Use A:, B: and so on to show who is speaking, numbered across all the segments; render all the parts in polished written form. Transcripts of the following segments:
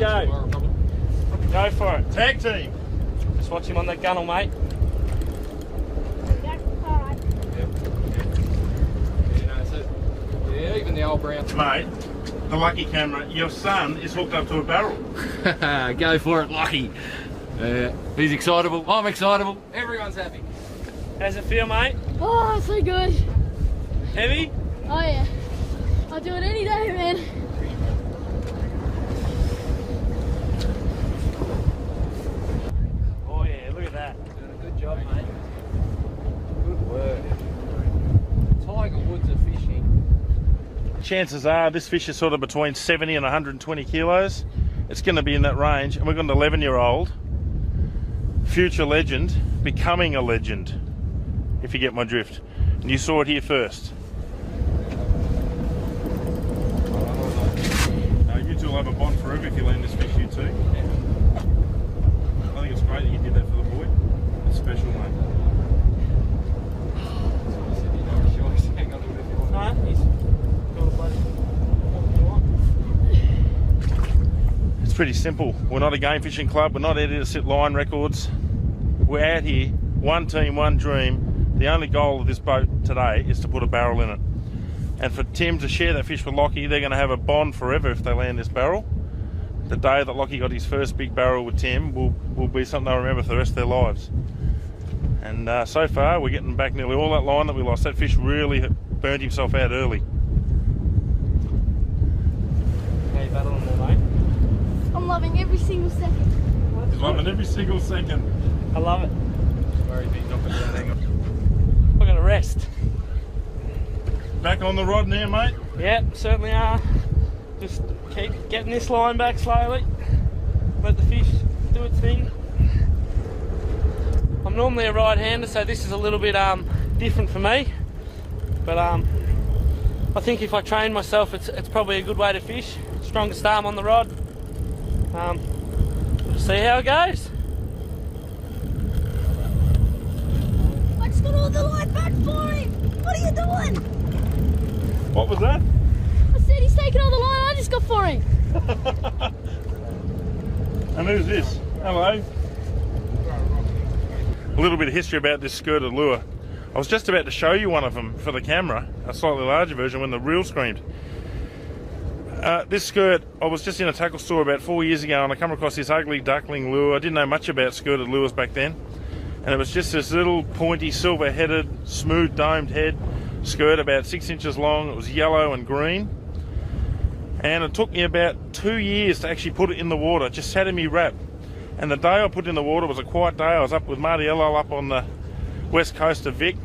A: go. Go for it.
B: Tag team.
A: Just watch him on that gunnel, mate.
C: Yeah, even the old brown.
B: Mate, the Lucky camera, your son is hooked up to a barrel.
C: Go for it, Lucky. He's excitable, I'm excitable, everyone's happy.
A: How's it feel, mate?
D: Oh, so good.
A: Heavy?
D: Oh yeah. I'll do it any day, man.
A: Oh yeah, look at that.
C: Doing a good job, mate. Good work. Tiger Woods are fishing.
B: Chances are this fish is sort of between 70 and 120 kilos. It's going to be in that range, and we've got an 11-year-old future legend becoming a legend, if you get my drift. And you saw it here first. You two will have a bond forever if you land this fish, you two. I think it's great that you did that for the boy. It's special, mate.
A: No, he's got a bloody...
B: It's pretty simple. We're not a game fishing club. We're not here to set line records. We're out here, one team, one dream. The only goal of this boat today is to put a barrel in it. And for Tim to share that fish with Lockie, they're going to have a bond forever if they land this barrel. The day that Lockie got his first big barrel with Tim will be something they'll remember for the rest of their lives. And so far, we're getting back nearly all that line that we lost. That fish really burnt himself out early.
A: How you battling there, mate?
D: I'm loving every single second.
B: He's loving every single second.
A: I love it.
B: Sorry, he's not going to hang on.
A: We're going to rest.
B: Back on the rod now, mate.
A: Yep, certainly are. Just keep getting this line back slowly. Let the fish do its thing. I'm normally a right-hander, so this is a little bit different for me. But I think if I train myself, it's probably a good way to fish. Strongest arm on the rod. We'll see how it goes.
D: I just got all the line back for him. What are you doing?
B: What was that?
D: I said he's taking all the line I just got for him.
B: And who's this? Hello. A little bit of history about this skirted lure. I was just about to show you one of them for the camera, a slightly larger version, when the reel screamed. This skirt, I was just in a tackle store about 4 years ago and I come across this ugly duckling lure. I didn't know much about skirted lures back then. And it was just this little pointy, silver-headed, smooth domed head skirt about 6 inches long. It was yellow and green. And it took me about 2 years to actually put it in the water. It just sat in me wrap. And the day I put it in the water was a quiet day. I was up with Martiello up on the west coast of Vic.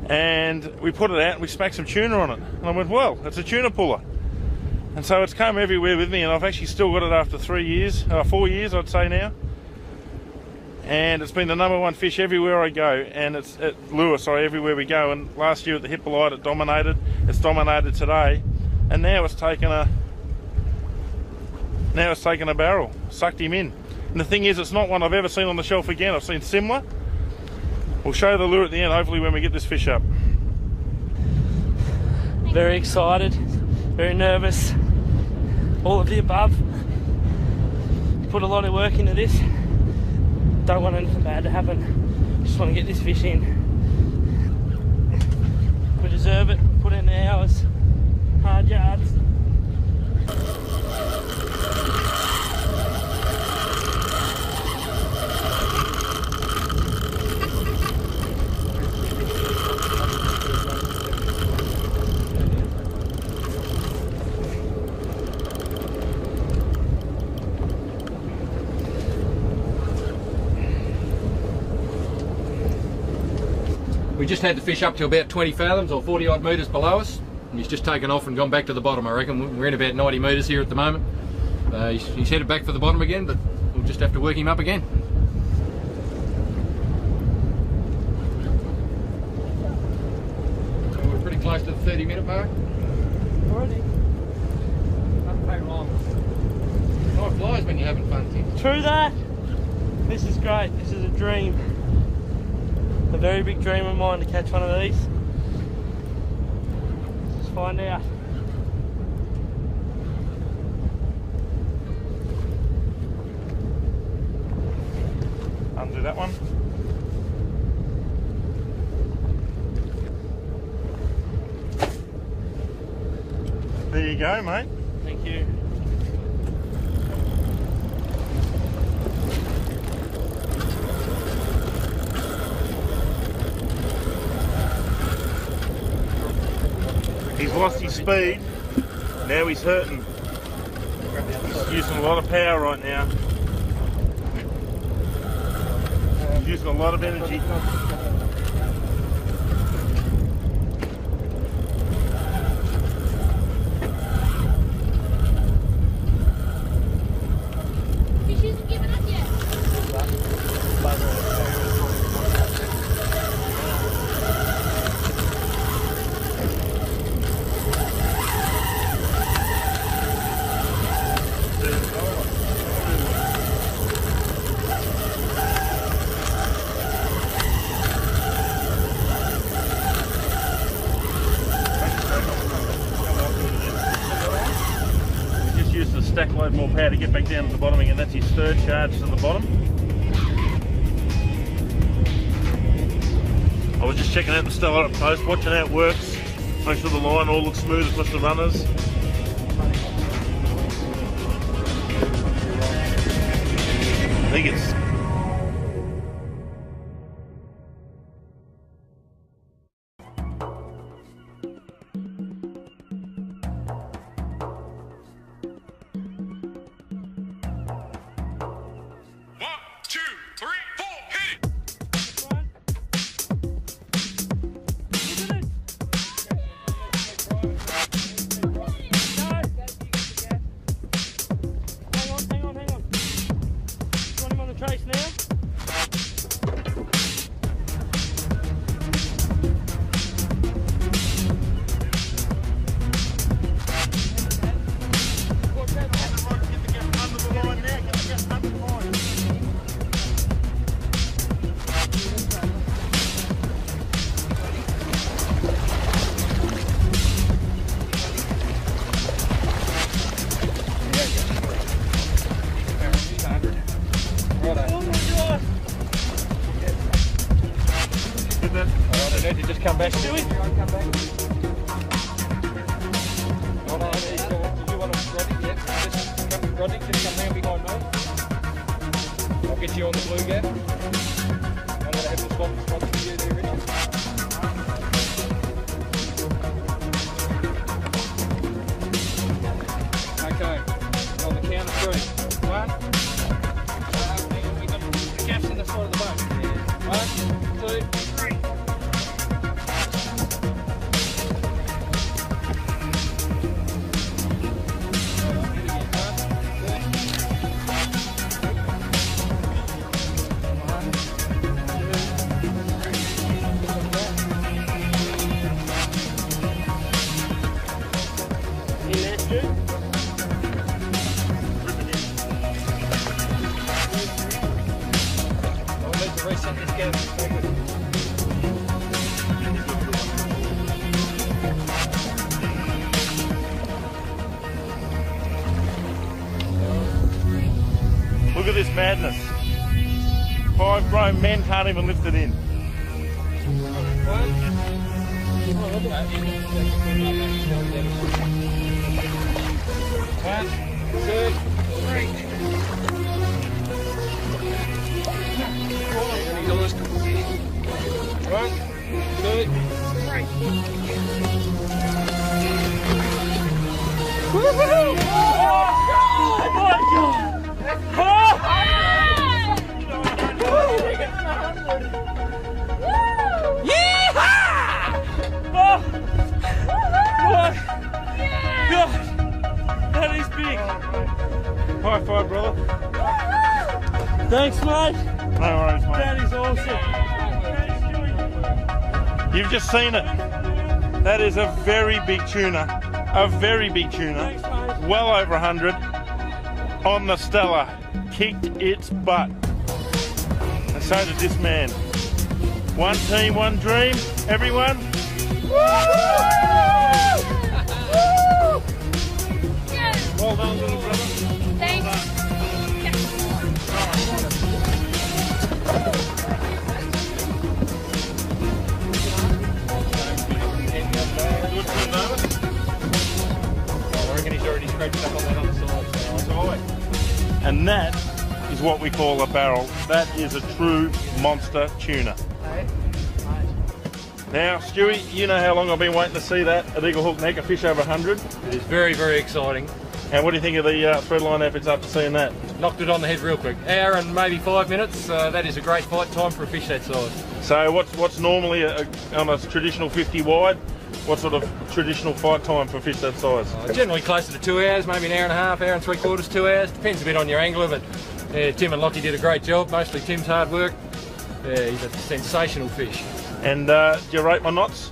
B: And we put it out and we smacked some tuna on it. And I went, well, it's a tuna puller. And so it's come everywhere with me, and I've actually still got it after 4 years I'd say now. And it's been the #1 fish everywhere I go, and it's lure, sorry, everywhere we go. And last year at the Hippolyte it dominated. It's dominated today, and now it's taken a barrel, sucked him in. And the thing is, it's not one I've ever seen on the shelf again. I've seen similar. We'll show the lure at the end, hopefully, when we get this fish up.
A: Very excited, very nervous, all of the above. Put a lot of work into this. Don't want anything bad to happen. Just want to get this fish in. We deserve it. Put in the hours, hard yards.
C: We just had the fish up to about 20 fathoms or 40 odd metres below us. And he's just taken off and gone back to the bottom, I reckon. We're in about 90 metres here at the moment. He's headed back for the bottom again, but we'll just have to work him up again. So we're pretty close to the 30-minute mark.
A: Already. Nothing very wrong.
C: Time flies when you're having fun, Tim.
A: True that. This is great. This is a dream. A very big dream of mine to catch one of these. Let's find out.
B: do that one. There you go, mate.
A: Thank you.
B: He's lost his speed. Now he's hurting. He's using a lot of power right now. He's using a lot of energy.
D: Fish isn't giving up yet.
B: He just used a stack load more power to get back down to the bottom again. That's his third charge to the bottom. I was just checking out the Stella at post, watching how it works. Make sure the line all looks smooth across the runners. I think it's
A: Trace now.
C: I need to just come back. Do it. Hold on, did you want to Roddy? Yeah, just Roddy, just come down behind me. I'll get you on the blue gap. I'm gonna have to swap for you there, ready? Okay, on the count of three. 1. We got the gaps in the side of the boat. 1, 2, 3. Reset this gap. Very good.
B: Look at this madness. 5 grown men can't even lift it in.
C: 1, 2, 3. He's almost 1, 2, 3.
A: Woohoo! Oh my God! Yeehaw! Oh my God! That is big.
B: High five, brother.
A: Thanks, mate.
B: No worries, mate.
A: That is awesome.
B: You've just seen it. That is a very big tuna. A very big tuna.
A: Thanks, mate.
B: Well over 100 on the Stella. Kicked its butt. And so did this man. One team, one dream. Everyone. Well done, little brother.
D: Thanks.
B: And that is what we call a barrel. That is a true monster tuna. Now, Stewie, you know how long I've been waiting to see that at Eagle Hook Neck, a fish over 100.
C: It is very, very exciting.
B: And what do you think of the thread line efforts after seeing that?
C: Knocked it on the head real quick. Hour and maybe 5 minutes. That is a great fight time for a fish that size.
B: So what's normally on a traditional 50 wide? What sort of traditional fight time for fish that size?
C: Generally closer to 2 hours, maybe an hour and a half, hour and 3/4, 2 hours. Depends a bit on your angler, but Tim and Lockie did a great job. Mostly Tim's hard work. Yeah, he's a sensational fish.
B: And do you rate my knots?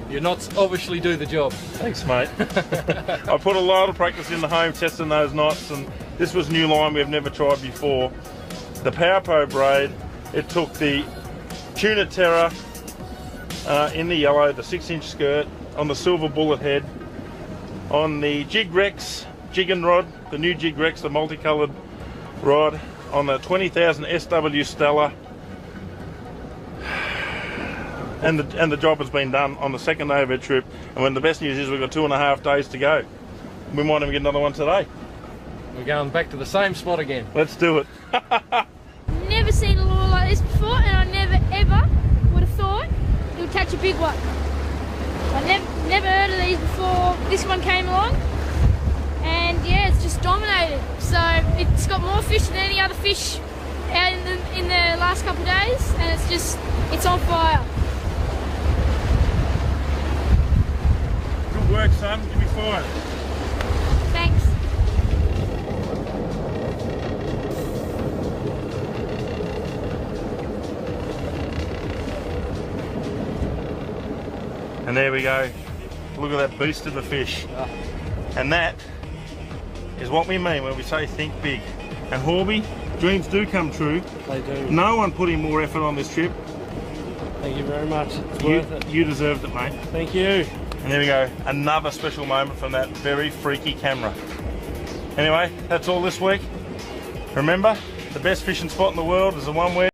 C: Your knots obviously do the job.
B: Thanks, mate. I put a lot of practice in the home testing those knots, and this was new line we've never tried before. The Powerpo braid, it took the Tuna Terra in the yellow, the 6-inch skirt, on the silver bullet head, on the Jig Rex jigging rod, the new Jig Rex, the multicoloured rod, on the 20,000 SW Stella. And the job has been done on the second day of our trip, and when the best news is we've got 2.5 days to go. We might even get another one today.
C: We're going back to the same spot again.
B: Let's do it.
D: Never seen a lure like this before, and I never ever would have thought it would catch a big one. I never heard of these before this one came along, and yeah, it's just dominated. So it's got more fish than any other fish out in the last couple of days, and it's on fire.
B: Good work, son. Give me 5.
D: Thanks.
B: And there we go. Look at that beast of a fish. And that is what we mean when we say think big. And Horby, dreams do come true.
A: They do.
B: No one put in more effort on this trip.
A: Thank you very much. It's worth it.
B: You deserved it, mate.
A: Thank you.
B: And there we go. Another special moment from that very freaky camera. Anyway, that's all this week. Remember, the best fishing spot in the world is the one where